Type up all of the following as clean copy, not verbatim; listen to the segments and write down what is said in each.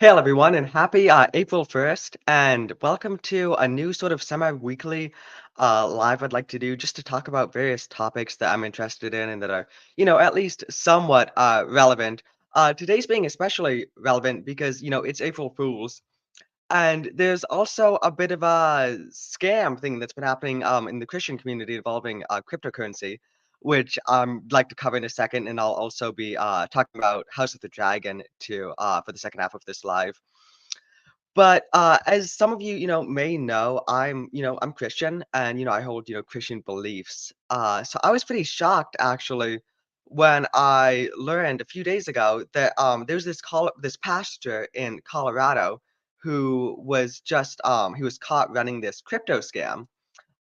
Hey everyone, and happy April 1st, and welcome to a new sort of semi-weekly live I'd like to do just to talk about various topics that I'm interested in and that are, at least somewhat relevant. Today's being especially relevant because, it's April Fool's, and there's also a bit of a scam thing that's been happening in the Christian community involving cryptocurrency, which I'd like to cover in a second, and I'll also be talking about House of the Dragon to for the second half of this live. But, as some of you, may know, I'm Christian and, I hold, Christian beliefs. So I was pretty shocked actually when I learned a few days ago that, there's this pastor in Colorado who was he was caught running this crypto scam.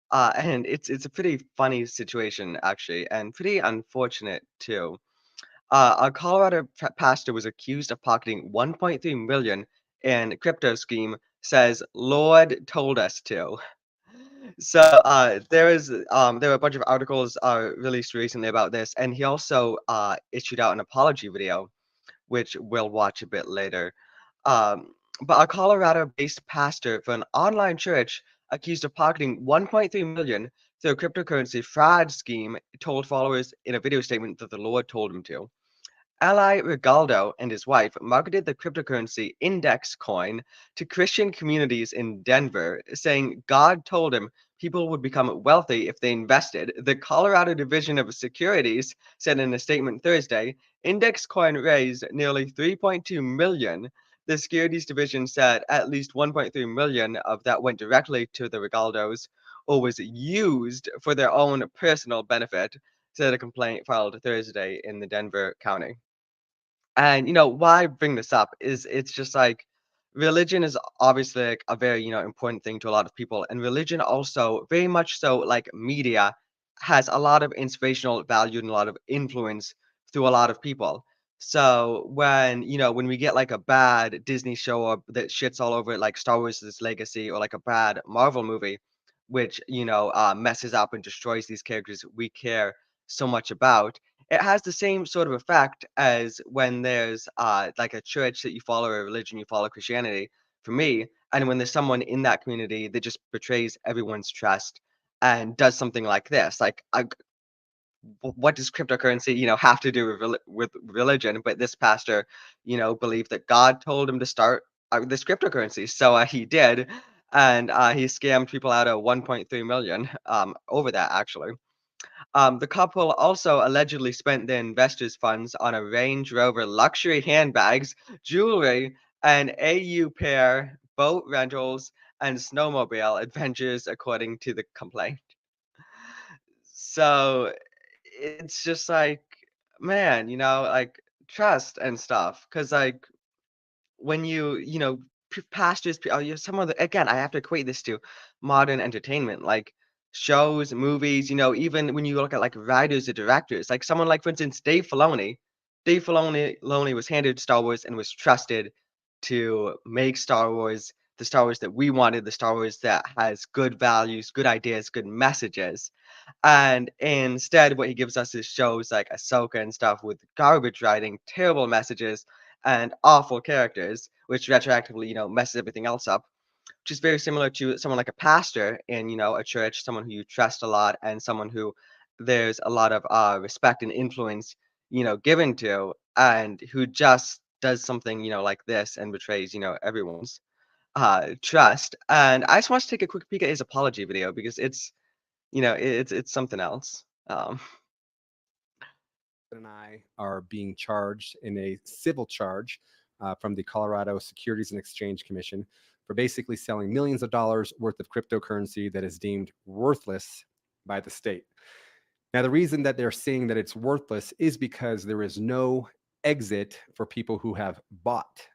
And it's a pretty funny situation actually, and pretty unfortunate too. A Colorado pastor was accused of pocketing 1.3 million in crypto scheme, says Lord told us to. So there were a bunch of articles released recently about this, and he also issued out an apology video, which we'll watch a bit later. Um, but a Colorado-based pastor for an online church accused of pocketing 1.3 million through a cryptocurrency fraud scheme told followers in a video statement that the Lord told him to. Ally Rigaldo and his wife marketed the cryptocurrency index coin to Christian communities in Denver, saying God told him people would become wealthy if they invested. The Colorado Division of Securities said in a statement Thursday, index coin raised nearly 3.2 million. The securities division said at least 1.3 million of that went directly to the Rigaldos or was used for their own personal benefit, said a complaint filed Thursday in the Denver County. And, why I bring this up is it's just like religion is obviously like a very, important thing to a lot of people. And religion also very much so like media has a lot of inspirational value and a lot of influence through a lot of people. So when we get like a bad Disney show or that shits all over it, like Star Wars' legacy or like a bad Marvel movie, which, messes up and destroys these characters we care so much about, it has the same sort of effect as when there's, like a church that you follow, or a religion you follow, Christianity, for me, and when there's someone in that community that just betrays everyone's trust and does something like this. Like, what does cryptocurrency, have to do with religion? But this pastor, believed that God told him to start this cryptocurrency, so he did, and he scammed people out of 1.3 million over that actually. The couple also allegedly spent their investors' funds on a Range Rover luxury handbags, jewelry, and AU pair, boat rentals, and snowmobile adventures, according to the complaint. So it's just like, man, like trust and stuff. Because, like, when pastors, some of the, again, I have to equate this to modern entertainment, like shows, movies, even when you look at like writers or directors, like someone like, for instance, Dave Filoni was handed Star Wars and was trusted to make Star Wars the Star Wars that we wanted, the Star Wars that has good values, good ideas, good messages. And instead, what he gives us is shows like Ahsoka and stuff with garbage writing, terrible messages, and awful characters, which retroactively, messes everything else up. Which is very similar to someone like a pastor in, a church, someone who you trust a lot, and someone who there's a lot of respect and influence, given to, and who just does something, like this and betrays, everyone's trust. And I just want to take a quick peek at his apology video because it's something else. And I are being charged in a civil charge from the Colorado Securities and Exchange Commission for basically selling millions of dollars worth of cryptocurrency that is deemed worthless by the state. Now, the reason that they're saying that it's worthless is because there is no exit for people who have bought.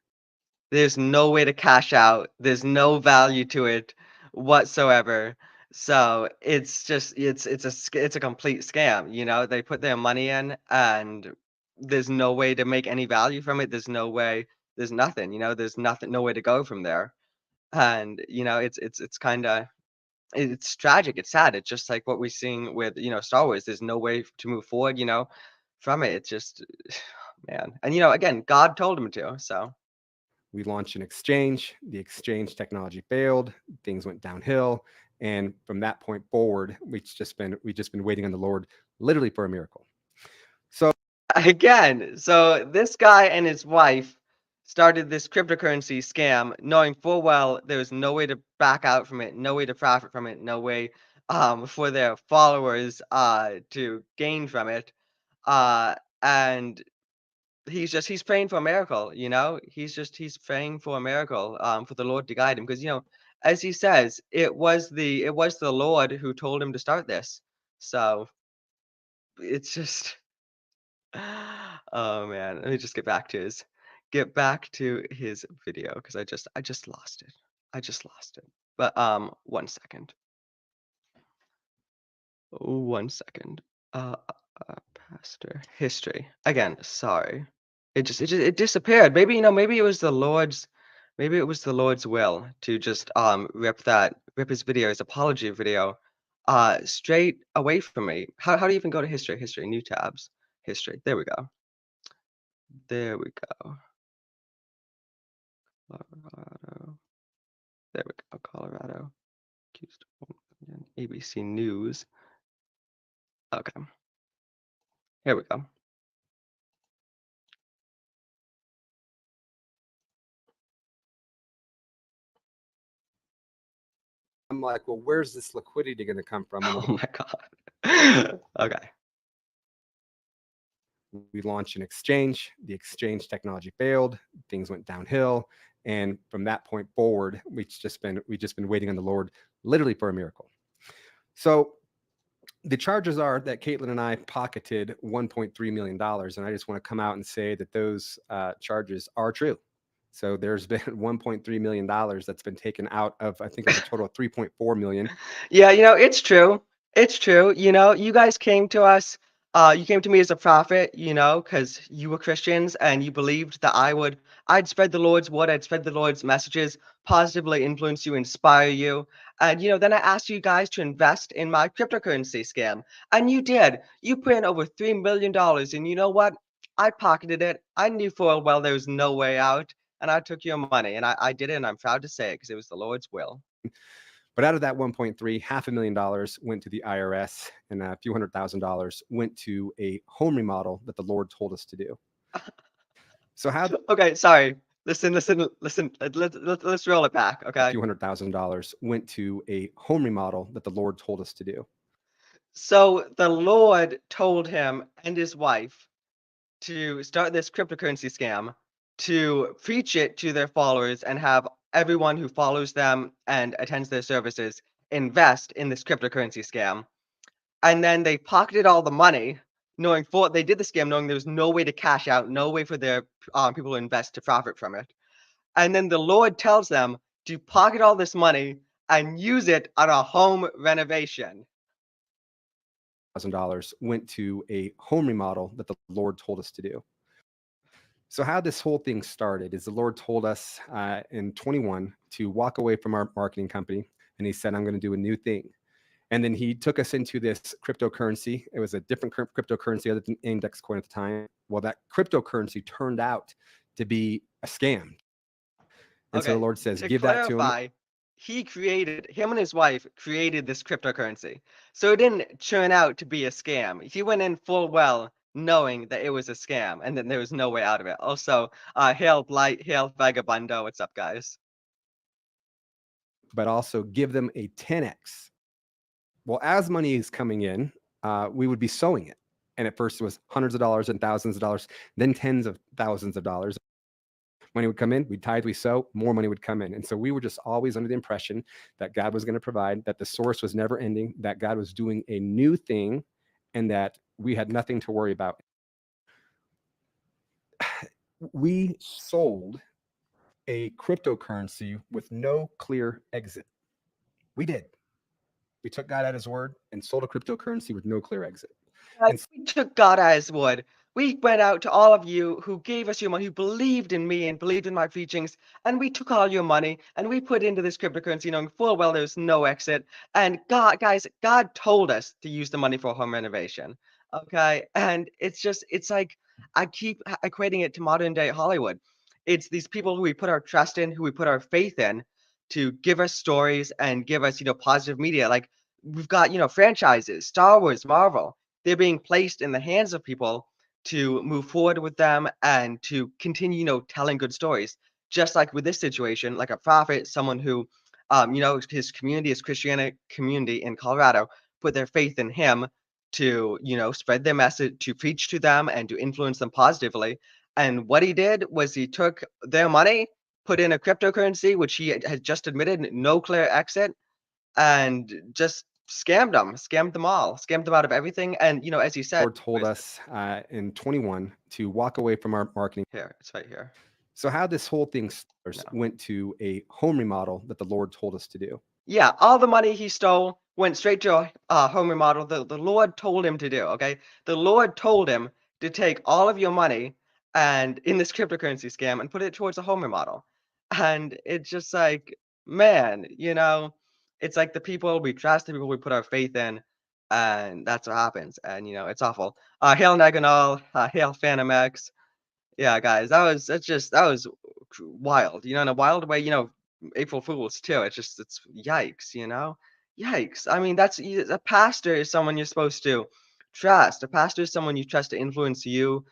There's no way to cash out. There's no value to it whatsoever. So it's just it's a complete scam, They put their money in and there's no way to make any value from it. There's no way, there's nothing, there's nothing, no way to go from there. And it's kind of it's tragic. It's sad. It's just like what we're seeing with, Star Wars. There's no way to move forward, from it. It's just man. And again, God told him to. So We launched an exchange. The exchange technology failed. Things went downhill. And from that point forward, we just been waiting on the Lord literally for a miracle. So Again, so this guy and his wife started this cryptocurrency scam, knowing full well there was no way to back out from it, no way to profit from it, no way for their followers to gain from it. And he's praying for a miracle, you know? He's praying for a miracle for the Lord to guide him because as he says, it was the Lord who told him to start this. So it's just oh man, let me just get back to his video because I just lost it. I just lost it. But 1 second. 1 second. Uh, Pastor history again. Sorry, it disappeared. Maybe it was the Lord's will to just rip his video, his apology video, straight away from me. How do you even go to history? History, new tabs, history. There we go. There we go. Colorado. There we go. Colorado. Accused of 1 million. ABC News. Okay. Here we go. I'm like, well, where's this liquidity going to come from? And Oh my God. Okay. we launched an exchange. The exchange technology failed. Things went downhill. And from that point forward, we just been waiting on the Lord literally for a miracle. So the charges are that Caitlin and I pocketed $1.3 million. And I just want to come out and say that those charges are true. So there's been $1.3 million that's been taken out of, I think it was a total of 3.4 million. Yeah, it's true. It's true. You guys came to us. You came to me as a prophet, because you were Christians and you believed that I'd spread the Lord's word, I'd spread the Lord's messages, positively influence you, inspire you. And, then I asked you guys to invest in my cryptocurrency scam. And you did. You put in over $3 million. And you know what? I pocketed it. I knew full well there was no way out. And I took your money. And I did it. And I'm proud to say it because it was the Lord's will. But out of that 1.3, $500,000 went to the IRS, and a few $100,000 went to a home remodel that the Lord told us to do. So how Okay, sorry. Listen, listen, listen. Let's roll it back, a okay? few $100,000 went to a home remodel that the Lord told us to do. So the Lord told him and his wife to start this cryptocurrency scam, to preach it to their followers and have everyone who follows them and attends their services invest in this cryptocurrency scam. And then they pocketed all the money, they did the scam, knowing there was no way to cash out, no way for their people to invest to profit from it. And then the Lord tells them to pocket all this money and use it on a home renovation. $1,000 went to a home remodel that the Lord told us to do. So how this whole thing started is the Lord told us in 21 to walk away from our marketing company, and He said, "I'm going to do a new thing." And then He took us into this cryptocurrency. It was a different cryptocurrency other than index coin at the time. Well, that cryptocurrency turned out to be a scam. And so the Okay, Lord says, to "Give that to him." clarify, him and his wife created this cryptocurrency. So it didn't turn out to be a scam. He went in full well knowing that it was a scam and that there was no way out of it. Also, hail Vagabundo. What's up, guys? But also give them a 10x. Well, as money is coming in, we would be sowing it. And at first it was hundreds of dollars and thousands of dollars, then tens of thousands of dollars. Money would come in, we'd tithe, we sow, more money would come in. And so we were just always under the impression that God was going to provide, that the source was never ending, that God was doing a new thing, and that we had nothing to worry about. We sold a cryptocurrency with no clear exit. We did. We took God at His word and sold a cryptocurrency with no clear exit. Guys, And we took God at his word. We went out to all of you who gave us your money, who believed in me and believed in my preachings, and we took all your money and we put into this cryptocurrency knowing full well there's no exit. And God told us to use the money for home renovation. Okay. And it's like I keep equating it to modern day Hollywood. It's these people who we put our trust in, who we put our faith in to give us stories and give us, positive media. Like we've got, franchises, Star Wars, Marvel. They're being placed in the hands of people to move forward with them and to continue, telling good stories. Just like with this situation, like a prophet, someone who, his community, his Christianity community in Colorado, put their faith in him to, spread their message, to preach to them and to influence them positively. And what he did was he took their money, put in a cryptocurrency, which he had just admitted no clear exit, and just scammed them all, scammed them out of everything. And as you said, Lord told us in 21 to walk away from our marketing. here, it's right here. So how this whole thing starts No. went to a home remodel that the Lord told us to do. Yeah, all the money he stole went straight to a home remodel. The Lord told him to do. Okay, the Lord told him to take all of your money and in this cryptocurrency scam and put it towards a home remodel. And it's just like, man, it's like the people we trust, the people we put our faith in, and that's what happens. And it's awful. Hail Naganal, hail Phantom X. Yeah, guys, that was wild. In a wild way, April Fools too. It's yikes, Yikes. I mean, a pastor is someone you're supposed to trust. A pastor is someone you trust to influence you,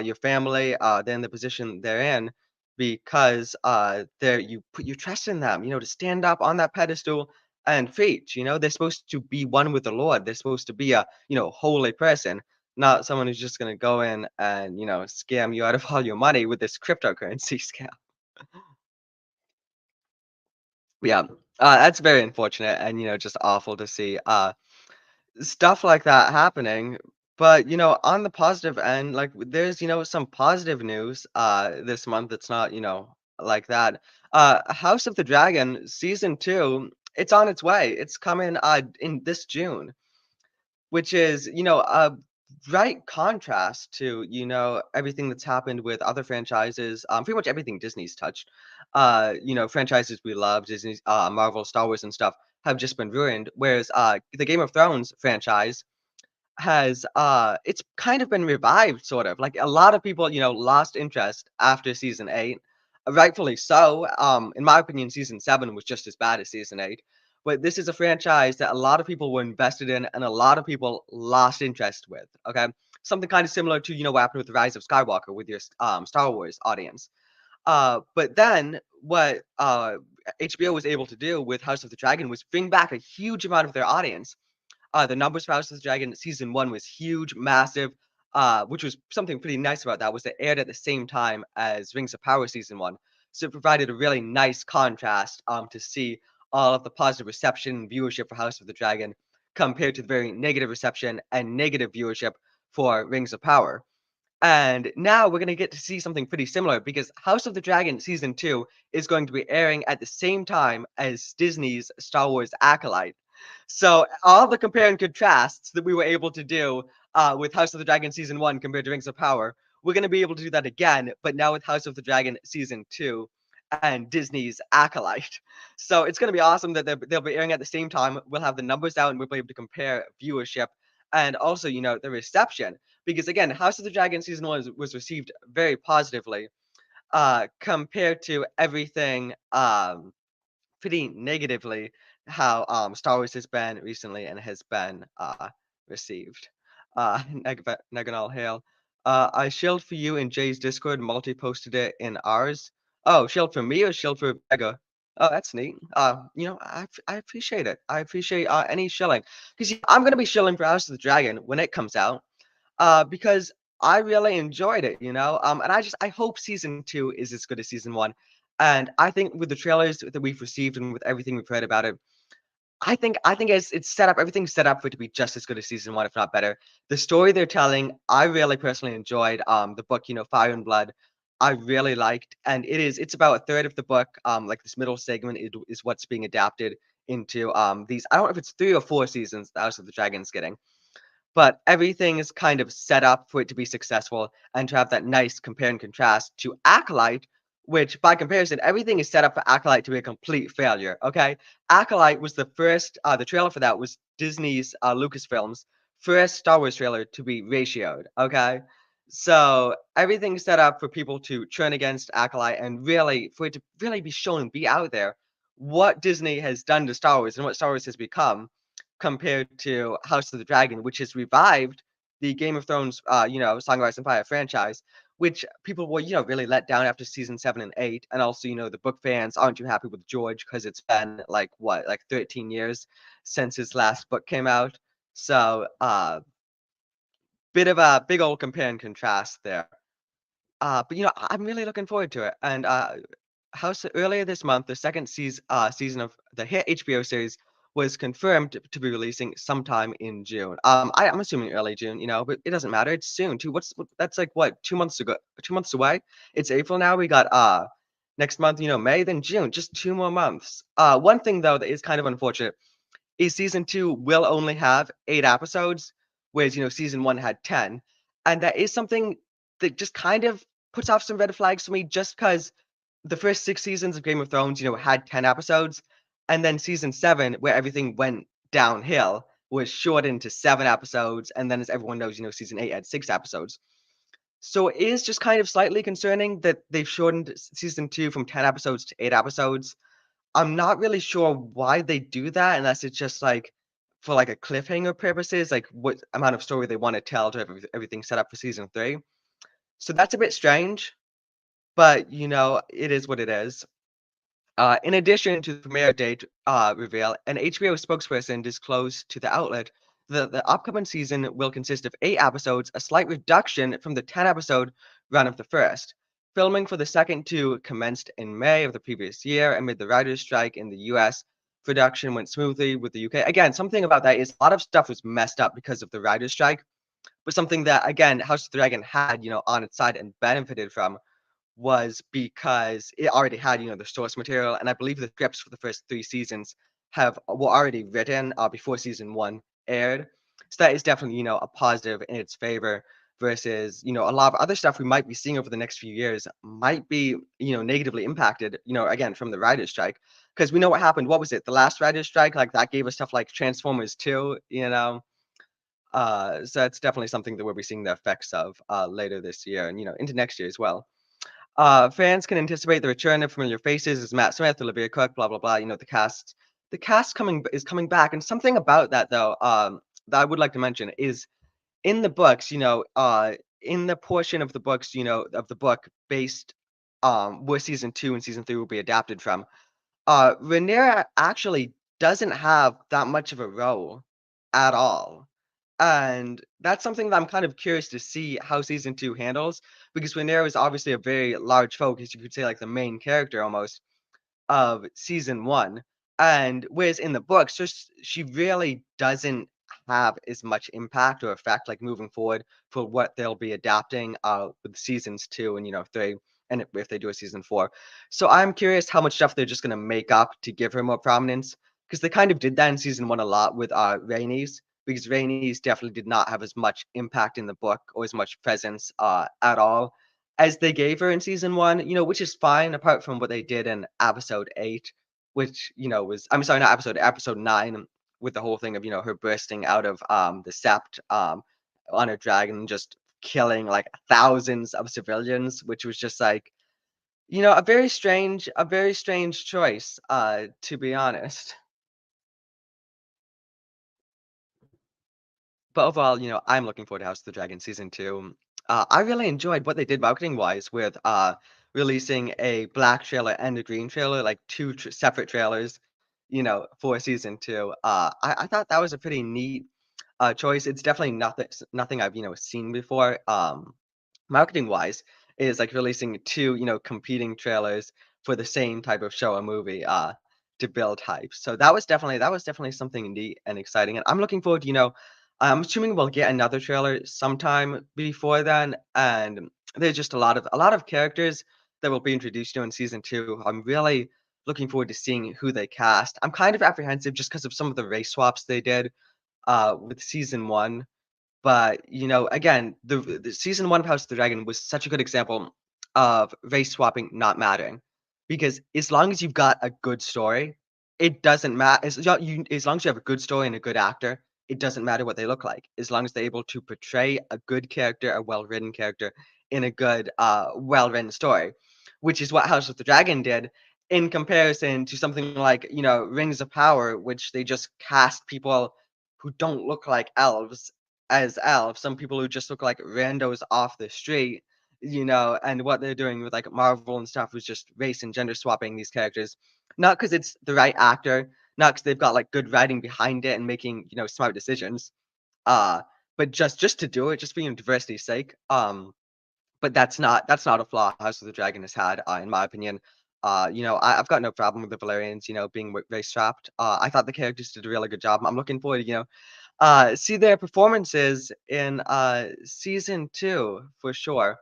your family, then the position they're in, because you put your trust in them, to stand up on that pedestal and preach. They're supposed to be one with the Lord. They're supposed to be a, holy person, not someone who's just gonna go in and, scam you out of all your money with this cryptocurrency scam. Yeah, that's very unfortunate and, just awful to see, stuff like that happening. But, on the positive end, like, there's, some positive news, this month that's not, like that. House of the Dragon season 2, it's on its way. It's coming, in this June. Which is, a right contrast to, everything that's happened with other franchises, pretty much everything Disney's touched. Franchises we love, Disney's, Marvel, Star Wars and stuff have just been ruined, whereas, the Game of Thrones franchise has, it's kind of been revived, sort of. Like, a lot of people, lost interest after season 8, rightfully so. In my opinion, season 7 was just as bad as season 8. But this is a franchise that a lot of people were invested in and a lot of people lost interest with. Okay. Something kind of similar to, what happened with The Rise of Skywalker with your Star Wars audience. But then what HBO was able to do with House of the Dragon was bring back a huge amount of their audience. The numbers for House of the Dragon season 1 was huge, massive, which was something pretty nice about that was it aired at the same time as Rings of Power season 1. So it provided a really nice contrast, to see all of the positive reception and viewership for House of the Dragon compared to the very negative reception and negative viewership for Rings of Power. And now we're gonna get to see something pretty similar because House of the Dragon season 2 is going to be airing at the same time as Disney's Star Wars Acolyte. So all the compare and contrasts that we were able to do, with House of the Dragon season 1 compared to Rings of Power, we're gonna be able to do that again, but now with House of the Dragon season 2 and Disney's Acolyte. So it's gonna be awesome that they'll be airing at the same time. We'll have the numbers out and we'll be able to compare viewership and also, the reception. Because again, House of the Dragon season 1 was received very positively, compared to everything, pretty negatively how Star Wars has been recently and has been received. Naganal Hail. I shilled for you in Jay's Discord, multi posted it in ours. Oh, shield for me or shield for Vega? Oh, that's neat. I appreciate it. I appreciate any shilling because I'm gonna be shilling for House of the Dragon when it comes out, because I really enjoyed it, and I hope season 2 is as good as season 1. And I think with the trailers that we've received and with everything we've heard about it, I think it's set up. Everything's set up for it to be just as good as season 1, if not better. The story they're telling, I really personally enjoyed. The book, Fire and Blood, I really liked, and it's about a third of the book. Like this middle segment is what's being adapted into these. I don't know if it's 3 or 4 seasons the House of the Dragon's getting, but everything is kind of set up for it to be successful and to have that nice compare and contrast to Acolyte, which by comparison, everything is set up for Acolyte to be a complete failure. Okay, Acolyte was the trailer for that was Disney's Lucasfilm's first Star Wars trailer to be ratioed. Okay, So everything's set up for people to turn against Acolyte and really for it to really be shown and be out there what Disney has done to Star Wars and what Star Wars has become compared to House of the Dragon, which has revived the Game of Thrones, Song of Ice and Fire franchise, which people were, really let down after season 7 and 8. And also, the book fans aren't too happy with George because it's been like what, like 13 years since his last book came out. So, bit of a big old compare and contrast there. But I'm really looking forward to it. And House earlier this month, the second season of the hit HBO series was confirmed to be releasing sometime in June. I'm assuming early June, but it doesn't matter. It's soon too. That's like what 2 months ago, 2 months away. It's April now. We got next month, May, then June, just 2 more months. One thing though that is kind of unfortunate is season two will only have 8 episodes, whereas season one had 10, and that is something that just kind of puts off some red flags for me, just because the first 6 seasons of Game of Thrones, had 10 episodes, and then season seven, where everything went downhill, was shortened to 7 episodes, and then as everyone knows, season eight had 6 episodes. So it is just kind of slightly concerning that they've shortened season two from 10 episodes to 8 episodes. I'm not really sure why they do that unless it's just, like, for, like, a cliffhanger purposes, like, what amount of story they wanna tell to have everything set up for season 3. So that's a bit strange, but, it is what it is. In addition to the premiere date reveal, an HBO spokesperson disclosed to the outlet that the upcoming season will consist of 8 episodes, a slight reduction from the 10 episode run of the first. Filming for the second two commenced in May of the previous year amid the writer's strike in the US. Production went smoothly with the UK. Again, something about that is a lot of stuff was messed up because of the writer's strike, but something that, again, House of the Dragon had, on its side and benefited from was because it already had, the source material, and I believe the scripts for the first 3 seasons were already written, before season 1 aired. So that is definitely, a positive in its favor versus, a lot of other stuff we might be seeing over the next few years might be, negatively impacted, again, from the writers' strike. Because we know what happened. What was it? The last writers' strike, like, that gave us stuff like Transformers 2, you know? So that's definitely something that we'll be seeing the effects of, later this year and, into next year as well. Fans can anticipate the return of familiar faces as Matt Smith, Olivia Cook, blah blah blah. The cast coming back, and something about that though, that I would like to mention is in the books, in the portion of the books, of the book based, where season two and season three will be adapted from. Rhaenyra actually doesn't have that much of a role at all. And that's something that I'm kind of curious to see how season 2 handles, because Rhaenyra is obviously a very large focus, you could say, like, the main character almost of season 1, and whereas in the books, just she really doesn't have as much impact or effect, like, moving forward for what they'll be adapting, with seasons 2 and, 3, and if they do a season 4. So I'm curious how much stuff they're just gonna make up to give her more prominence, because they kind of did that in season 1 a lot with, Rhaenys, because Rhaenys definitely did not have as much impact in the book or as much presence, at all as they gave her in season 1, which is fine apart from what they did in episode 8, which, was I'm sorry, not episode 9 with the whole thing of, her bursting out of, the sept, on a dragon and just killing, like, thousands of civilians, which was just like, a very strange choice, to be honest. But overall, I'm looking forward to House of the Dragon season 2. I really enjoyed what they did marketing-wise with, releasing a black trailer and a green trailer, like 2 separate trailers, for season 2. I thought that was a pretty neat, choice. It's definitely nothing I've, seen before, marketing-wise, is, like, releasing 2, competing trailers for the same type of show or movie, to build hype. So that was definitely something neat and exciting, and I'm looking forward to, I'm assuming we'll get another trailer sometime before then, and there's just a lot of characters that will be introduced, in season 2. I'm really looking forward to seeing who they cast. I'm kind of apprehensive just because of some of the race swaps they did, with season 1. But, again, the season 1 of House of the Dragon was such a good example of race swapping not mattering. Because as long as you've got a good story, it doesn't matter as long as you have a good story and a good actor, it doesn't matter what they look like, as long as they're able to portray a good character, a well-written character in a good, well-written story, which is what House of the Dragon did in comparison to something like, Rings of Power, which they just cast people who don't look like elves as elves, some people who just look like randos off the street, and what they're doing with like Marvel and stuff is just race and gender swapping these characters. Not because it's the right actor, not because they've got like good writing behind it and making, smart decisions. Uh, but just to do it, just for diversity's sake. But that's not a flaw House of the Dragon has had, in my opinion. I've got no problem with the Valerians, being race swapped. I thought the characters did a really good job. I'm looking forward to, see their performances in season two for sure.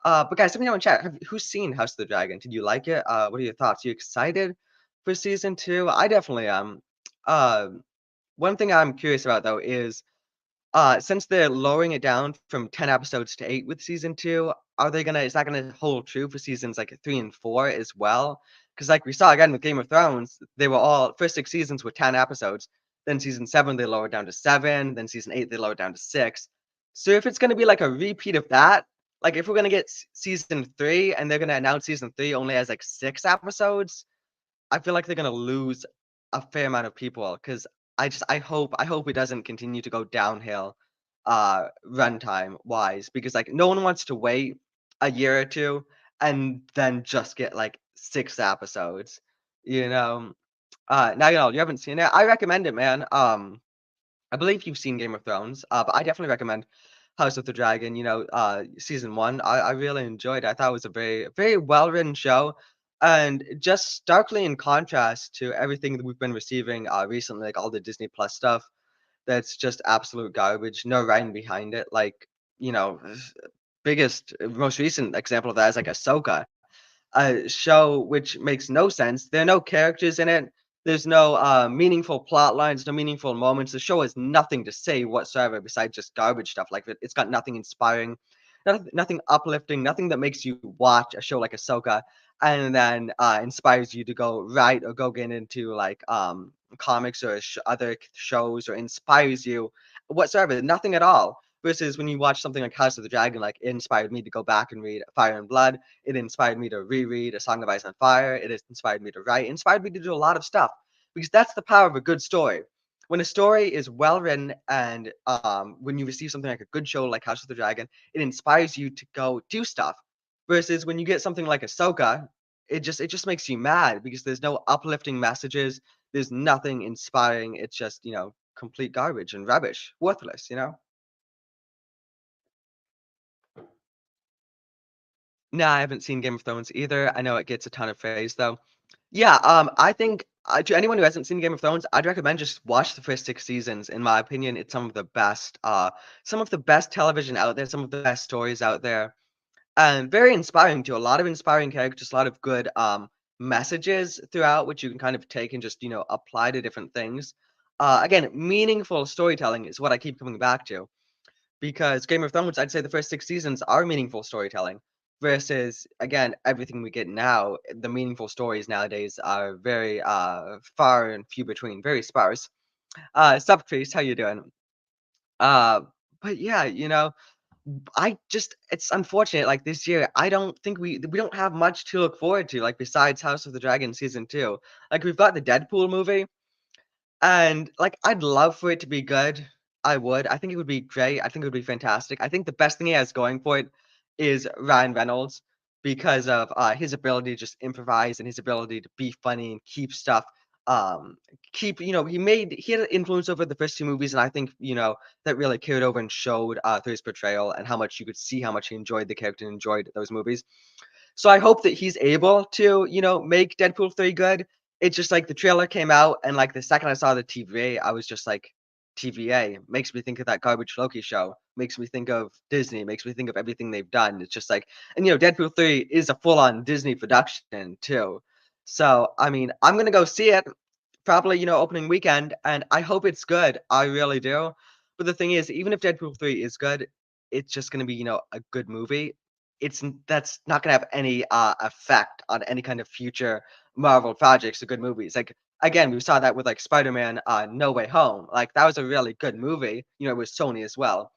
But guys, let me know in chat. Who's seen House of the Dragon? Did you like it? What are your thoughts? You excited for season two? I definitely am. Uh, One thing I'm curious about though is since they're lowering it down from 10 episodes to 8 with season 2, is that gonna hold true for seasons, like, 3 and 4 as well? Because like we saw again with Game of Thrones, they were all first 6 seasons were 10 episodes, then season 7, they lowered down to 7, then season 8, they lowered down to 6. So if it's gonna be like a repeat of that, like, if we're gonna get season 3 and they're gonna announce season 3 only has, like, 6 episodes, I feel like they're gonna lose a fair amount of people because I hope it doesn't continue to go downhill, runtime wise because like no one wants to wait a year or two and then just get like 6 episodes, you know. Now you haven't seen it. I recommend it, man. I believe you've seen Game of Thrones, but I definitely recommend House of the Dragon. Season one, I really enjoyed. I thought it was a very, very well written show, and just starkly in contrast to everything that we've been receiving recently, like all the Disney Plus stuff. That's just absolute garbage. No writing behind it. Like you know, biggest, most recent example of that is like Ahsoka, a show which makes no sense. There are no characters in it. There's no meaningful plot lines, no meaningful moments. The show has nothing to say whatsoever besides just garbage stuff. Like it's got nothing inspiring, nothing uplifting, nothing that makes you watch a show like Ahsoka and then inspires you to go write or go get into like comics or other shows or inspires you whatsoever. Nothing at all. Versus when you watch something like House of the Dragon, like it inspired me to go back and read Fire and Blood. It inspired me to reread A Song of Ice and Fire. It has inspired me to write. It inspired me to do a lot of stuff because that's the power of a good story. When a story is well written and when you receive something like a good show like House of the Dragon, it inspires you to go do stuff. Versus when you get something like Ahsoka, it just makes you mad because there's no uplifting messages. There's nothing inspiring. It's just complete garbage and rubbish, worthless. No, I haven't seen Game of Thrones either. I know it gets a ton of praise though. Yeah, I think to anyone who hasn't seen Game of Thrones, I'd recommend just watch the first 6 seasons. In my opinion, it's some of the best television out there, some of the best stories out there, and very inspiring too. A lot of inspiring characters, a lot of good messages throughout, which you can kind of take and just apply to different things. Again, meaningful storytelling is what I keep coming back to because Game of Thrones, I'd say the first 6 seasons are meaningful storytelling versus again everything we get now. The meaningful stories nowadays are very far and few between, very sparse. Sup, Chris, how you doing? Uh, but yeah, I just it's unfortunate. Like this year, I don't think we don't have much to look forward to. Like besides House of the Dragon season two, like we've got the Deadpool movie. And, like, I'd love for it to be good. I would. I think it would be great. I think it would be fantastic. I think the best thing he has going for it is Ryan Reynolds because of his ability to just improvise and his ability to be funny and keep stuff. Um, he had an influence over the first two movies, and I think that really carried over and showed through his portrayal and how much you could see how much he enjoyed the character and enjoyed those movies. So I hope that he's able to, make Deadpool 3 good. It's just like the trailer came out and like the second I saw the TVA, I was just like, TVA makes me think of that garbage Loki show, makes me think of Disney, makes me think of everything they've done. It's just like, and Deadpool 3 is a full on Disney production too. So, I mean, I'm going to go see it probably, opening weekend, and I hope it's good. I really do. But the thing is, even if Deadpool 3 is good, it's just gonna be, a good movie. That's not gonna have any effect on any kind of future Marvel projects or good movies. Like Again, we saw that with, like, Spider-Man, No Way Home, like, that was a really good movie, you know, it was Sony as well.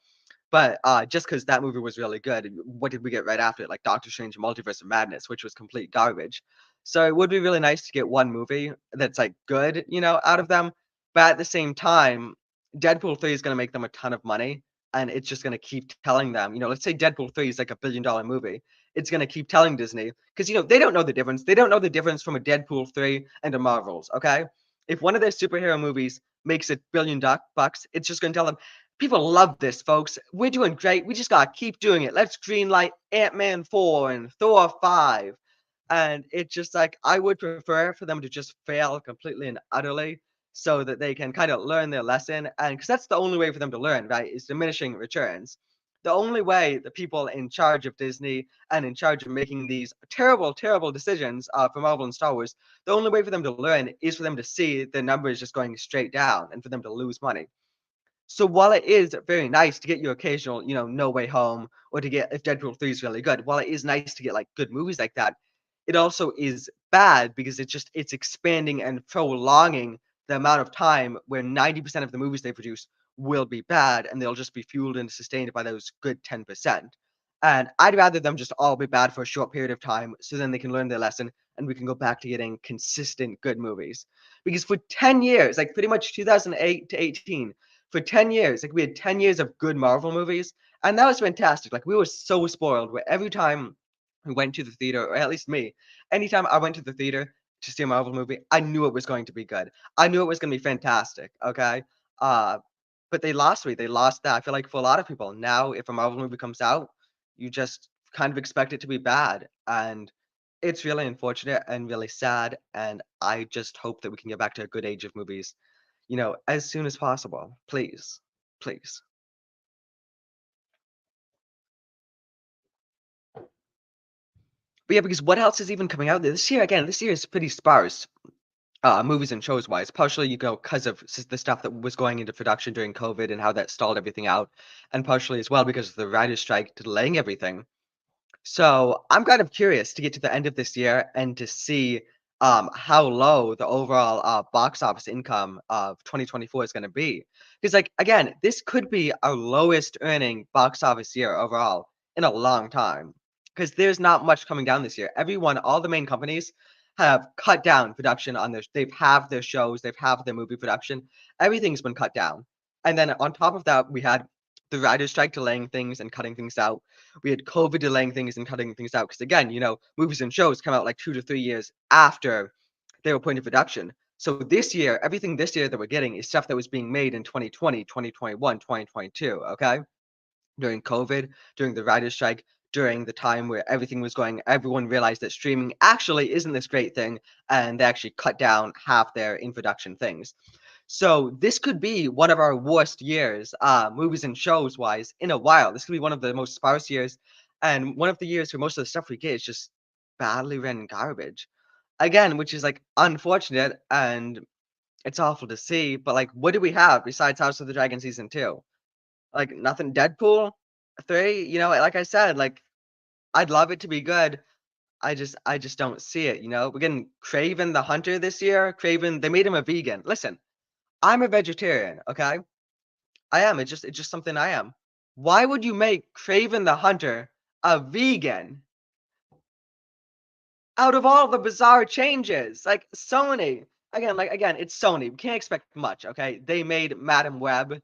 But, just because that movie was really good, what did we get right after it? Like, Doctor Strange: Multiverse of Madness, which was complete garbage. So it would be really nice to get one movie that's, like, good, you know, out of them, but at the same time, Deadpool 3 is gonna make them a ton of money, and it's just gonna keep telling them, you know, let's say Deadpool 3 is like a billion-dollar movie. It's gonna keep telling Disney because, you know, they don't know the difference. They don't know the difference from a Deadpool 3 and a Marvels, okay? If one of their superhero movies makes a billion duck bucks, it's just gonna tell them, people love this, folks. We're doing great. We just gotta keep doing it. Let's greenlight Ant-Man 4 and Thor 5. And it's just like I would prefer for them to just fail completely and utterly so that they can kind of learn their lesson. And because that's the only way for them to learn, right? Is diminishing returns. The only way the people in charge of Disney and in charge of making these terrible, terrible decisions for Marvel and Star Wars, the only way for them to learn is for them to see the numbers just going straight down and for them to lose money. So while it is very nice to get your occasional, you know, No Way Home or to get if Deadpool 3 is really good, while it is nice to get like good movies like that, it also is bad because it's expanding and prolonging the amount of time where 90% of the movies they produce will be bad and they'll just be fueled and sustained by those good 10%. And I'd rather them just all be bad for a short period of time so then they can learn their lesson and we can go back to getting consistent good movies. Because for 10 years, like pretty much 2008 to 18, for 10 years. Like we had 10 years of good Marvel movies, and that was fantastic. Like we were so spoiled where every time we went to the theater, or at least me, anytime I went to the theater to see a Marvel movie, I knew it was going to be good. I knew it was going to be fantastic. Okay. Uh, but they lost me. They lost that. I feel like for a lot of people now, if a Marvel movie comes out, you just kind of expect it to be bad. And it's really unfortunate and really sad. And I just hope that we can get back to a good age of movies, you know, as soon as possible. Please. Please. But yeah, because what else is even coming out this year? Again, this year is pretty sparse, movies and shows wise. Partially, you go because of the stuff that was going into production during COVID and how that stalled everything out, and partially as well because of the writer's strike delaying everything. So I'm kind of curious to get to the end of this year and to see how low the overall box office income of 2024 is going to be. Because, like, again, this could be our lowest earning box office year overall in a long time. Because there's not much coming down this year. Everyone, all the main companies have cut down production on their, they've have their shows, they've have their movie production. Everything's been cut down. And then on top of that, we had the writer's strike delaying things and cutting things out. We had COVID delaying things and cutting things out because again, you know, movies and shows come out like 2 to 3 years after they were put into production. So this year, everything this year that we're getting is stuff that was being made in 2020, 2021, 2022. Okay? During COVID, during the writer's strike, during the time where everything was going, everyone realized that streaming actually isn't this great thing, and they actually cut down half their in production things. So this could be one of our worst years, movies and shows wise, in a while. This could be one of the most sparse years, and one of the years where most of the stuff we get is just badly written garbage. Again, which is like unfortunate and it's awful to see. But like, what do we have besides House of the Dragon season two? Like nothing. Deadpool 3. You know, like I said, like I'd love it to be good. I just don't see it. You know, we're getting Craven the Hunter this year. Craven, they made him a vegan. Listen, I'm a vegetarian, okay? I am. It's just something I am. Why would you make Craven the Hunter a vegan? Out of all the bizarre changes, like Sony, again, it's Sony. We can't expect much, okay? They made Madam Web,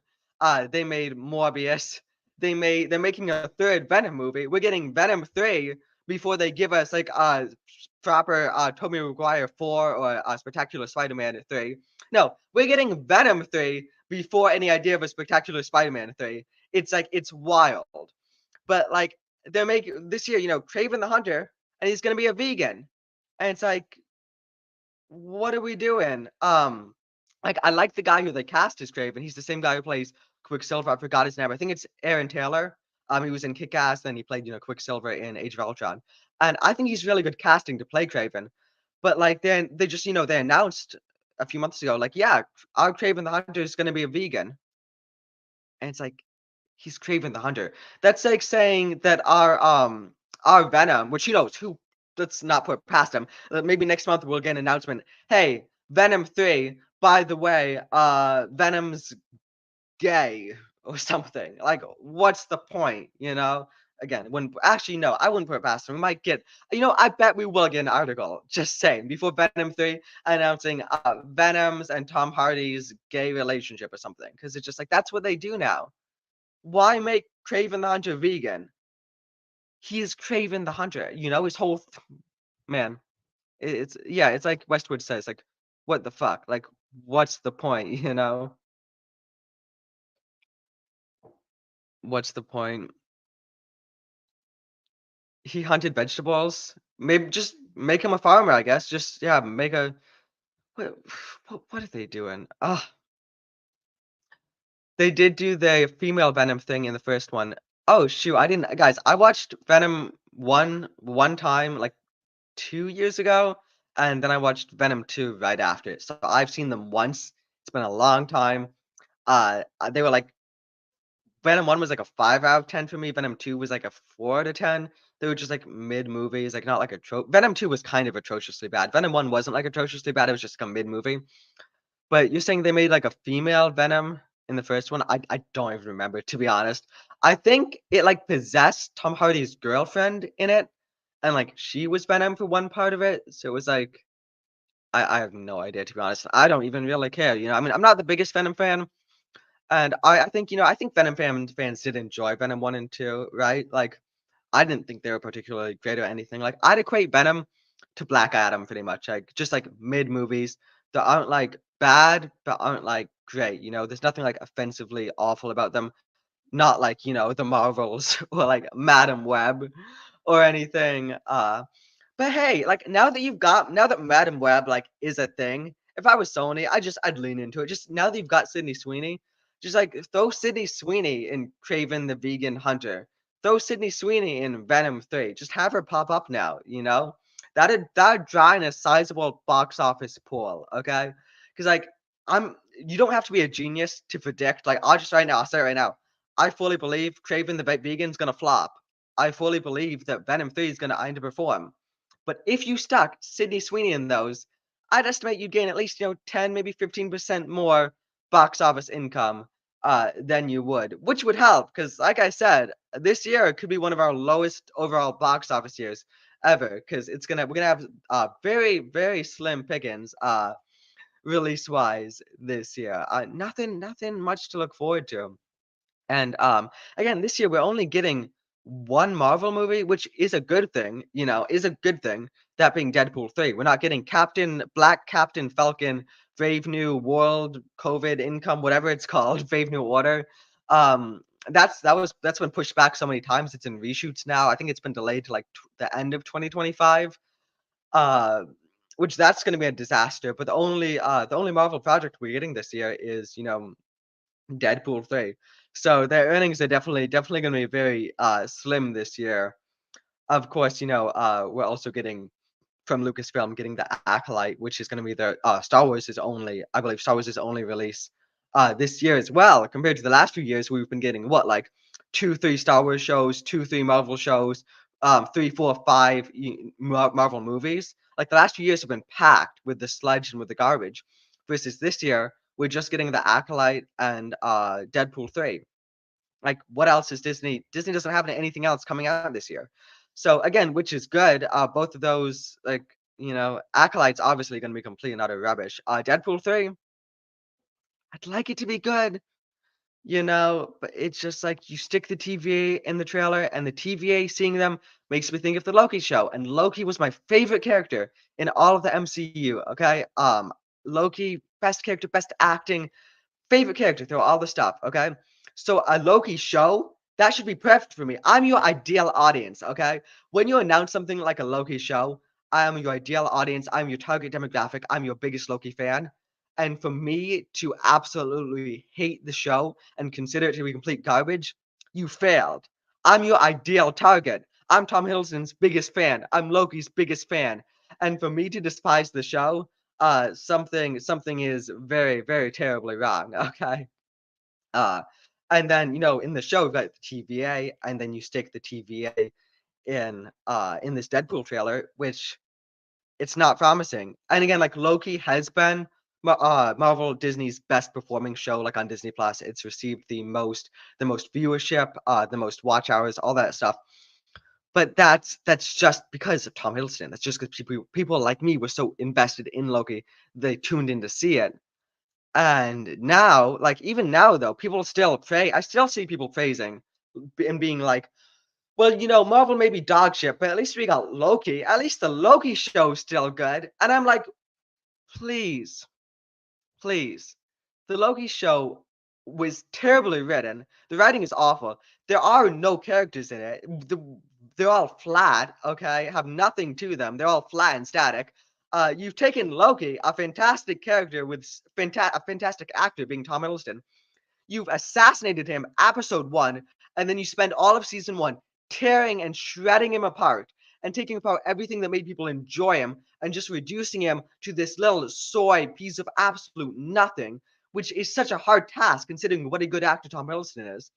they made Morbius, they're making a third Venom movie. We're getting Venom 3 before they give us like proper Tobey Maguire 4 or Spectacular Spider-Man 3. No, we're getting Venom 3 before any idea of a Spectacular Spider-Man 3. It's like it's wild. But like they're making this year, you know, Craven the Hunter, and he's gonna be a vegan. And it's like, what are we doing? Like I like the guy who they cast as Craven. He's the same guy who plays Quicksilver. I forgot his name. I think it's Aaron Taylor. He was in Kick-Ass, then he played, you know, Quicksilver in Age of Ultron. And I think he's really good casting to play Craven. But like then they just, you know, they announced a few months ago, like, yeah, our Craven the Hunter is gonna be a vegan. And it's like, he's Kraven the Hunter. That's like saying that our Venom, which, you know, who, let's not put past him. Maybe next month we'll get an announcement. Hey, Venom 3, by the way, Venom's gay or something. Like, what's the point, you know? Again, when actually no, I wouldn't put it past him. We might get, I bet we will get an article. Just saying, before Venom 3 announcing Venom's and Tom Hardy's gay relationship or something, because it's just like that's what they do now. Why make Craven the Hunter vegan? He is Craven the Hunter. His whole man. It's yeah, it's like Westwood says, like, what the fuck? Like, what's the point? What's the point? He hunted vegetables. Maybe just make him a farmer, I guess. Just yeah, make a what what are they doing? They did do the female Venom thing in the first one. Oh shoot, I didn't guys, I watched Venom 1 time like 2 years ago, and then I watched Venom 2 right after it. So I've seen them once. It's been a long time. They were like Venom 1 was like a 5 out of 10 for me. Venom 2 was like a 4 out of 10. They were just like mid movies, like not like Venom 2 was kind of atrociously bad. Venom 1 wasn't like atrociously bad. It was just like a mid movie. But you're saying they made like a female Venom in the first one? I don't even remember, to be honest. I think it like possessed Tom Hardy's girlfriend in it, and like she was Venom for one part of it. So it was like I have no idea, to be honest. I don't even really care. I mean, I'm not the biggest Venom fan, and I think, I think Venom fans did enjoy Venom 1 and 2, right? Like, I didn't think they were particularly great or anything. Like, I'd equate Venom to Black Adam pretty much, like, just like mid movies that aren't like bad, but aren't like great. There's nothing like offensively awful about them. Not like, the Marvels or like Madam Web or anything. But hey, like now that Madam Web like is a thing, if I was Sony, I'd lean into it. Just now that you've got Sydney Sweeney, just like throw Sydney Sweeney in Craven the Vegan Hunter. Throw Sydney Sweeney in Venom 3. Just have her pop up now. That'd draw in a sizable box office pool, okay? Because like you don't have to be a genius to predict. Like I'll say it right now. I fully believe Craven the Vegan's gonna flop. I fully believe that Venom 3 is gonna underperform. But if you stuck Sydney Sweeney in those, I'd estimate you'd gain at least, 10, maybe 15% more box office income than you would, which would help because, like I said, this year could be one of our lowest overall box office years ever because we're gonna have very very slim pickings release wise this year. Nothing much to look forward to. And again, this year we're only getting one Marvel movie, which is a good thing, is a good thing. That being Deadpool 3. We're not getting Captain Falcon, Brave New World, COVID Income, whatever it's called, Brave New Order. Um, that's been pushed back so many times. It's in reshoots now. I think it's been delayed to like the end of 2025. Uh, which that's going to be a disaster. But the only Marvel project we're getting this year is Deadpool 3. So their earnings are definitely gonna be very, slim this year. Of course, we're also getting from Lucasfilm getting the Acolyte, which is gonna be their, Star Wars is only I believe Star Wars is only release, this year as well, compared to the last few years, we've been getting what, like 2, 3 Star Wars shows, 2, 3 Marvel shows, 3, 4, 5 Marvel movies. Like, the last few years have been packed with the sludge and with the garbage, versus this year, we're just getting the Acolyte and, Deadpool 3. Like, what else is Disney? Disney doesn't have anything else coming out this year. So again, which is good. Both of those, like, Acolyte's obviously going to be complete and utter rubbish. Deadpool 3, I'd like it to be good, but it's just like you stick the TVA in the trailer, and the TVA seeing them makes me think of the Loki show. And Loki was my favorite character in all of the MCU. Okay, Loki, best character, best acting, favorite character through all the stuff, okay? So a Loki show, that should be perfect for me. I'm your ideal audience, okay? When you announce something like a Loki show, I am your ideal audience. I'm your target demographic. I'm your biggest Loki fan. And for me to absolutely hate the show and consider it to be complete garbage, you failed. I'm your ideal target. I'm Tom Hiddleston's biggest fan. I'm Loki's biggest fan. And for me to despise the show, something is very very terribly wrong. Okay. uh and then in the show we've got the TVA, and then you stick the TVA in this Deadpool trailer, which It's not promising. And again, like Loki has been Marvel Disney's best performing show, like on Disney Plus. It's received the most viewership, the most watch hours, all that stuff. But that's just because of Tom Hiddleston. That's just because people like me were so invested in Loki, they tuned in to see it. And now, like even now though, people still pray. I still see people praising and being like, well, Marvel may be dog shit, but at least we got Loki. At least the Loki show's still good. And I'm like, please, please. The Loki show was terribly written. The writing is awful. There are no characters in it. They're all flat, okay? Have nothing to them. They're all flat and static. You've taken Loki, a fantastic character with a fantastic actor being Tom Hiddleston. You've assassinated him episode 1, and then you spend all of season 1 tearing and shredding him apart and taking apart everything that made people enjoy him and just reducing him to this little soy piece of absolute nothing, which is such a hard task considering what a good actor Tom Hiddleston is.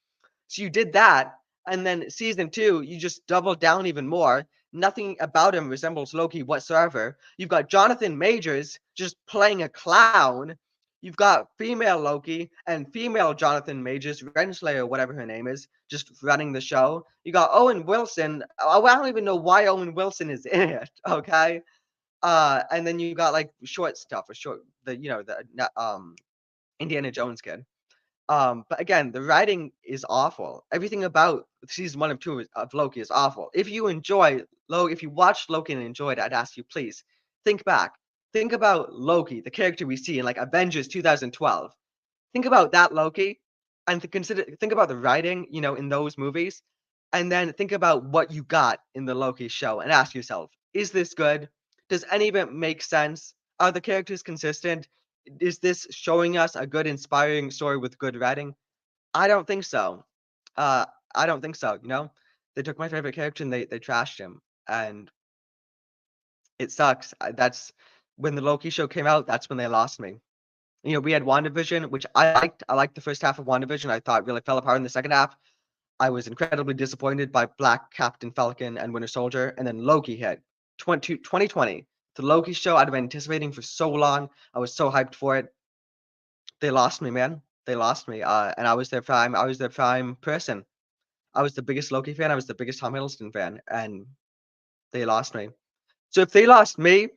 So you did that, and then season 2, you just doubled down even more. Nothing about him resembles Loki whatsoever. You've got Jonathan Majors just playing a clown. You've got female Loki and female Jonathan Majors, Renslayer, whatever her name is, just running the show. You got Owen Wilson. I don't even know why Owen Wilson is in it. Okay, and then you got like short stuff, or short the Indiana Jones kid. But again, the writing is awful. Everything about season 1 and 2 of Loki is awful. If you watched Loki and enjoyed it, I'd ask you, please think back. Think about Loki, the character we see in like Avengers 2012. Think about that Loki, and think about the writing, in those movies, and then think about what you got in the Loki show, and ask yourself, is this good? Does any of it make sense? Are the characters consistent? Is this showing us a good, inspiring story with good writing? I don't think so. Uh, I don't think so. They took my favorite character and they trashed him, and it sucks. That's when the Loki show came out. That's when they lost me. We had WandaVision, which I liked. I liked the first half of WandaVision. I thought really fell apart in the second half. I was incredibly disappointed by Black Captain Falcon and Winter Soldier, and then Loki hit 2020. The Loki show I'd been anticipating for so long. I was so hyped for it. They lost me, man. They lost me. And I was their prime. I was their prime person. I was the biggest Loki fan. I was the biggest Tom Hiddleston fan, and they lost me. So if they lost me,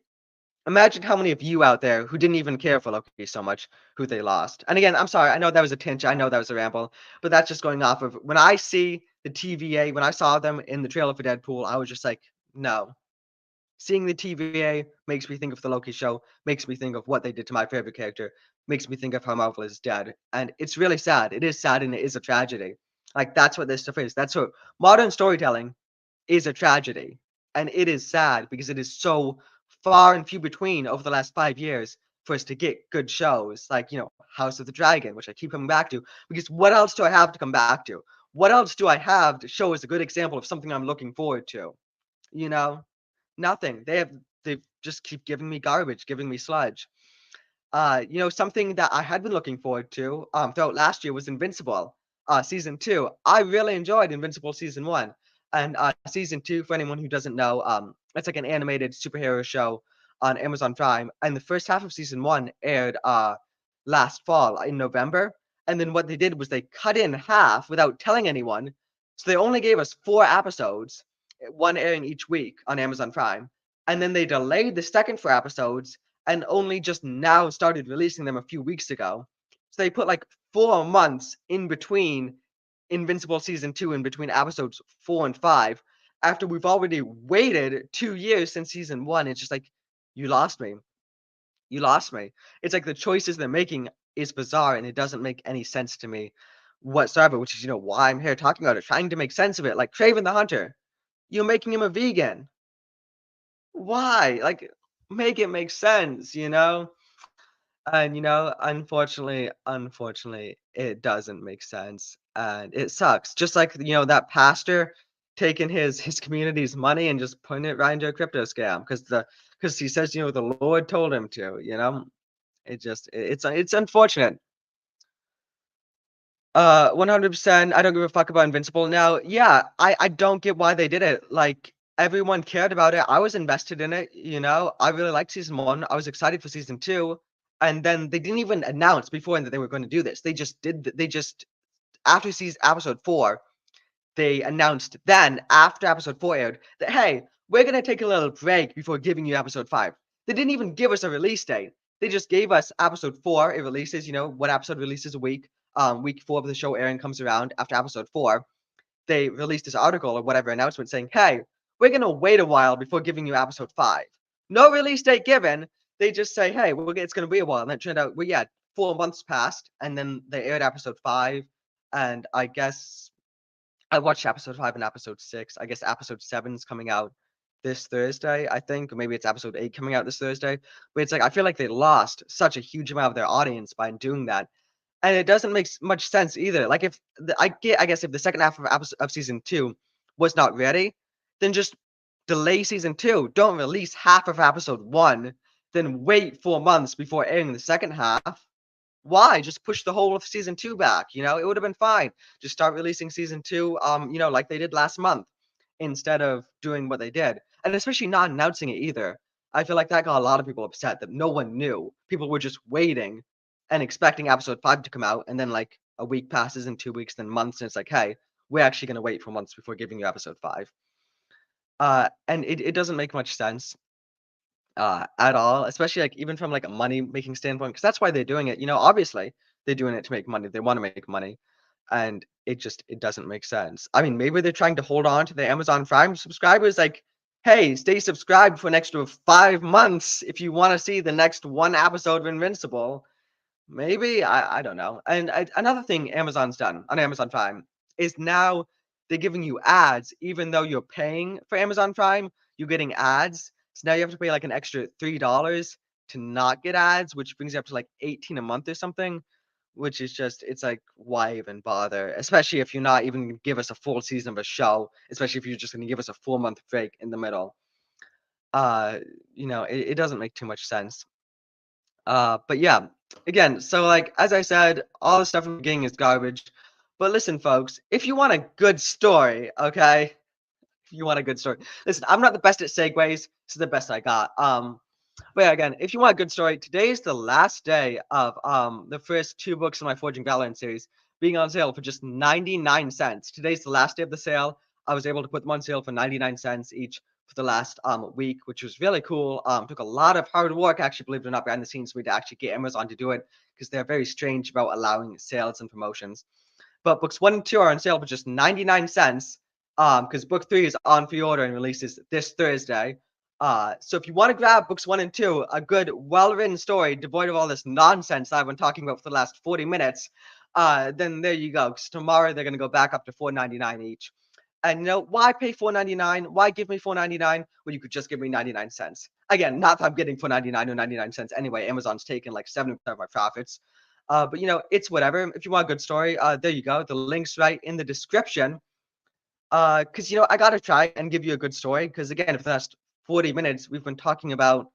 imagine how many of you out there who didn't even care for Loki so much, who they lost. And again, I'm sorry. I know that was a tangent. I know that was a ramble, but that's just going off of when I see the TVA. When I saw them in the trailer for Deadpool, I was just like, no. Seeing the TVA makes me think of the Loki show, makes me think of what they did to my favorite character, makes me think of how Marvel is dead. And it's really sad. It is sad and it is a tragedy. Like, that's what this stuff is. That's what modern storytelling is, a tragedy. And it is sad because it is so far and few between over the last 5 years for us to get good shows like, House of the Dragon, which I keep coming back to. Because what else do I have to come back to? What else do I have to show as a good example of something I'm looking forward to? You know? Nothing. They just keep giving me garbage, giving me sludge. Something that I had been looking forward to throughout last year was Invincible, season 2. I really enjoyed Invincible season 1. And season 2, for anyone who doesn't know, it's like an animated superhero show on Amazon Prime. And the first half of season 1 aired last fall in November. And then what they did was they cut in half without telling anyone. So they only gave us 4 episodes, one airing each week on Amazon Prime. And then they delayed the second 4 episodes and only just now started releasing them a few weeks ago. So they put like 4 months in between Invincible season 2, in between episodes 4 and 5, after we've already waited 2 years since season 1. It's just like, you lost me. You lost me. It's like the choices they're making is bizarre and it doesn't make any sense to me whatsoever, which is, why I'm here talking about it, trying to make sense of it. Like Craven the Hunter, you're making him a vegan. Why? Like, make it make sense? And unfortunately, it doesn't make sense, and it sucks. Just like that pastor taking his community's money and just putting it right into a crypto scam because he says the Lord told him to. It's unfortunate. 100%. I don't give a fuck about Invincible now. Yeah, I don't get why they did it. Like, everyone cared about it. I was invested in it, you know. I really liked season 1. I was excited for season 2, and then they didn't even announce before that they were gonna do this. They just did th they just after season episode 4, they announced then, after episode 4 aired, that, "Hey, we're gonna take a little break before giving you episode 5." They didn't even give us a release date. They just gave us episode 4, it releases, you know, one episode releases a week. Week 4 of the show airing comes around after episode 4. They released this article or whatever announcement saying, "Hey, we're gonna wait a while before giving you episode 5." No release date given. They just say, "Hey, it's gonna be a while." And it turned out, well, yeah, 4 months passed, and then they aired episode 5, and I guess I watched episode 5 and episode 6. I guess episode 7 is coming out this Thursday, I think, or maybe it's episode 8 coming out this Thursday. But it's like I feel like they lost such a huge amount of their audience by doing that. And it doesn't make much sense either. Like if I guess if the second half of season 2 was not ready, then just delay season 2. Don't release half of episode 1, then wait 4 months before airing the second half. Why? Just push the whole of season 2 back, you know? It would have been fine. Just start releasing season 2, you know, like they did last month, instead of doing what they did. And especially not announcing it either. I feel like that got a lot of people upset that no one knew. People were just waiting and expecting episode 5 to come out, and then like a week passes and 2 weeks, then months, and it's like, hey, we're actually gonna wait for months before giving you episode 5. And it doesn't make much sense at all, especially like even from like a money making standpoint, because that's why they're doing it. You know, obviously they're doing it to make money. They want to make money, and it doesn't make sense. I mean, maybe they're trying to hold on to the Amazon Prime subscribers. Like, hey, stay subscribed for an extra 5 months if you want to see the next one episode of Invincible. Maybe I don't know. And another thing Amazon's done on Amazon Prime is now they're giving you ads, even though you're paying for Amazon Prime. You're getting ads, so now you have to pay like an extra $3 to not get ads, which brings you up to like 18 a month or something. Which is just, it's like, why even bother? Especially if you're not even gonna give us a full season of a show. Especially if you're just going to give us a 4 month break in the middle. Uh, you know, it doesn't make too much sense. But yeah, again, so like as I said, all the stuff we're getting is garbage. But listen, folks, if you want a good story, okay, if you want a good story, listen, I'm not the best at segues. This is the best I got. But yeah, again, if you want a good story, today is the last day of the first 2 books in my Forging Valorant series being on sale for just 99 cents. Today's the last day of the sale. I was able to put them on sale for 99 cents each for the last week, which was really cool. Took a lot of hard work, actually, believe it or not, behind the scenes for me to actually get Amazon to do it because they're very strange about allowing sales and promotions. But books 1 and 2 are on sale for just 99 cents. Because book 3 is on pre-order and releases this Thursday. So if you want to grab books 1 and 2, a good, well-written story devoid of all this nonsense I've been talking about for the last 40 minutes, then there you go. Because tomorrow they're going to go back up to $4.99 each. And you know, why pay $4.99? Why give me $4.99 when you could just give me 99 cents? Again, not that I'm getting $4.99 or 99 cents anyway. Amazon's taken like 70% of my profits. But you know, it's whatever. If you want a good story, there you go. The link's right in the description. Because you know, I gotta try and give you a good story. Because again, for the last 40 minutes, we've been talking about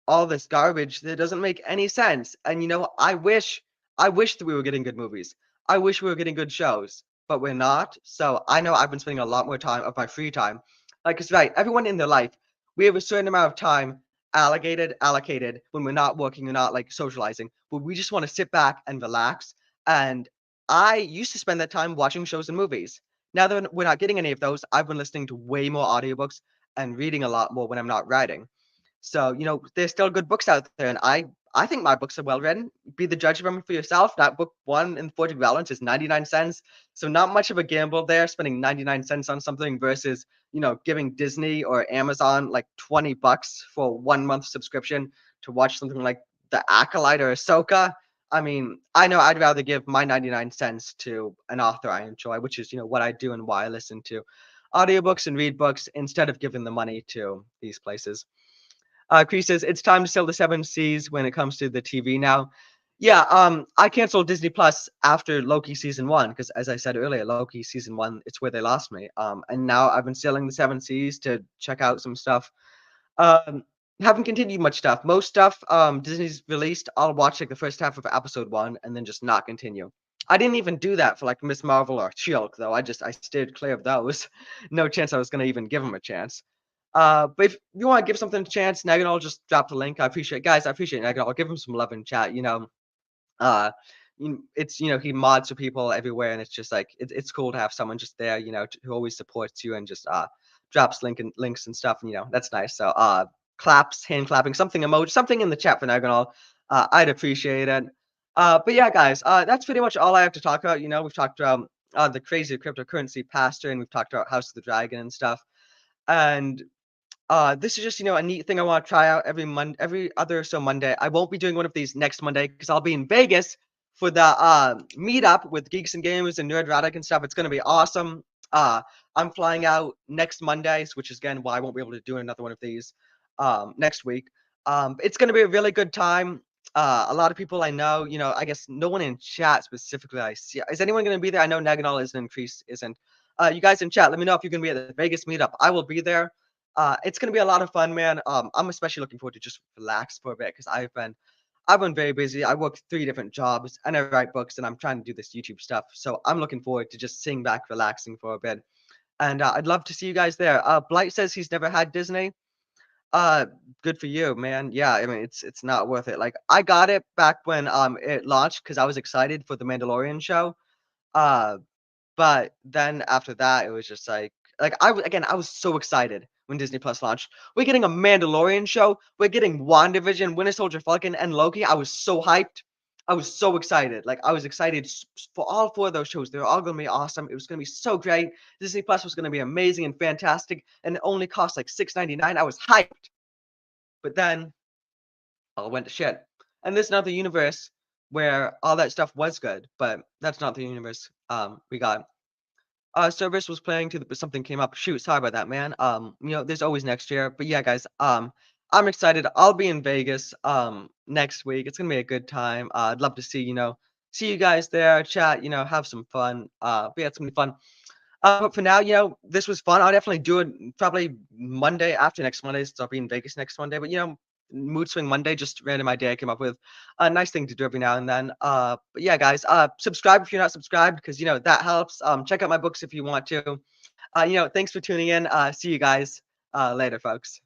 all this garbage that doesn't make any sense. And you know, I wish that we were getting good movies. I wish we were getting good shows, but we're not. So I know I've been spending a lot more time of my free time. Like it's right, everyone in their life, we have a certain amount of time allocated when we're not working or not like socializing, but we just want to sit back and relax. And I used to spend that time watching shows and movies. Now that we're not getting any of those, I've been listening to way more audiobooks and reading a lot more when I'm not writing. So, you know, there's still good books out there, and I think my books are well written. Be the judge of them for yourself. That book 1 in Forging Balance is 99 cents. So not much of a gamble there, spending 99 cents on something versus, you know, giving Disney or Amazon like 20 bucks for a 1 month subscription to watch something like The Acolyte or Ahsoka. I mean, I know I'd rather give my 99 cents to an author I enjoy, which is, you know, what I do and why I listen to audiobooks and read books instead of giving the money to these places. Chris says it's time to sell the seven C's when it comes to the TV now. Yeah, I canceled Disney Plus after Loki season 1 because, as I said earlier, Loki season 1 it's where they lost me. And now I've been selling the seven C's to check out some stuff. Um, haven't continued much stuff. Most stuff Disney's released, I'll watch like the first half of episode 1 and then just not continue. I didn't even do that for like Miss Marvel or She-Hulk though. I steered clear of those. No chance I was gonna even give them a chance. But if you want to give something a chance, Naganol, just drop the link. I appreciate, guys. I appreciate Naganol. Give him some love in chat. Uh, it's he mods for people everywhere, and it's just like it's cool to have someone just there, who always supports you and just drops links and stuff, and that's nice. So claps, hand clapping, something emoji, something in the chat for Naganol. I'd appreciate it. But yeah, guys, that's pretty much all I have to talk about. We've talked about the crazy cryptocurrency pastor, and we've talked about House of the Dragon and stuff. And this is just, a neat thing I want to try out every other so Monday. I won't be doing one of these next Monday because I'll be in Vegas for the meetup with Geeks and Gamers and Nerdrotic and stuff. It's gonna be awesome. Uh, I'm flying out next Mondays, which is again why I won't be able to do another one of these next week. It's gonna be a really good time. A lot of people I know, I guess no one in chat specifically I see. Is anyone gonna be there? I know Naganol isn't, Increase isn't. You guys in chat, let me know if you're gonna be at the Vegas meetup. I will be there. It's gonna be a lot of fun, man. I'm especially looking forward to just relax for a bit because I've been very busy. I work 3 different jobs and I write books and I'm trying to do this YouTube stuff. So I'm looking forward to just sitting back, relaxing for a bit. And I'd love to see you guys there. Blight says he's never had Disney. Uh, Good for you, man. Yeah, I mean it's not worth it. Like I got it back when it launched because I was excited for the Mandalorian show. Uh, but then after that, it was just like I was so excited when Disney Plus launched. We're getting a Mandalorian show. We're getting WandaVision, Winter Soldier, Falcon, and Loki. I was so hyped. I was so excited. Like I was excited for all 4 of those shows. They're all gonna be awesome. It was gonna be so great. Disney Plus was gonna be amazing and fantastic, and it only cost like $6.99. I was hyped. But then all went to shit. And there's another universe where all that stuff was good, but that's not the universe we got. Service was planning to, but something came up. Shoot, sorry about that, man. There's always next year. But yeah, guys, I'm excited. I'll be in Vegas next week. It's gonna be a good time. I'd love to see you guys there, chat, have some fun. But yeah, it's gonna be fun. But for now, this was fun. I'll definitely do it probably Monday after next Monday, since I'll be in Vegas next Monday. But Mood Swing Monday, just random idea I came up with. A nice thing to do every now and then. But yeah, guys, subscribe if you're not subscribed, because that helps. Check out my books if you want to. Thanks for tuning in. See you guys later, folks.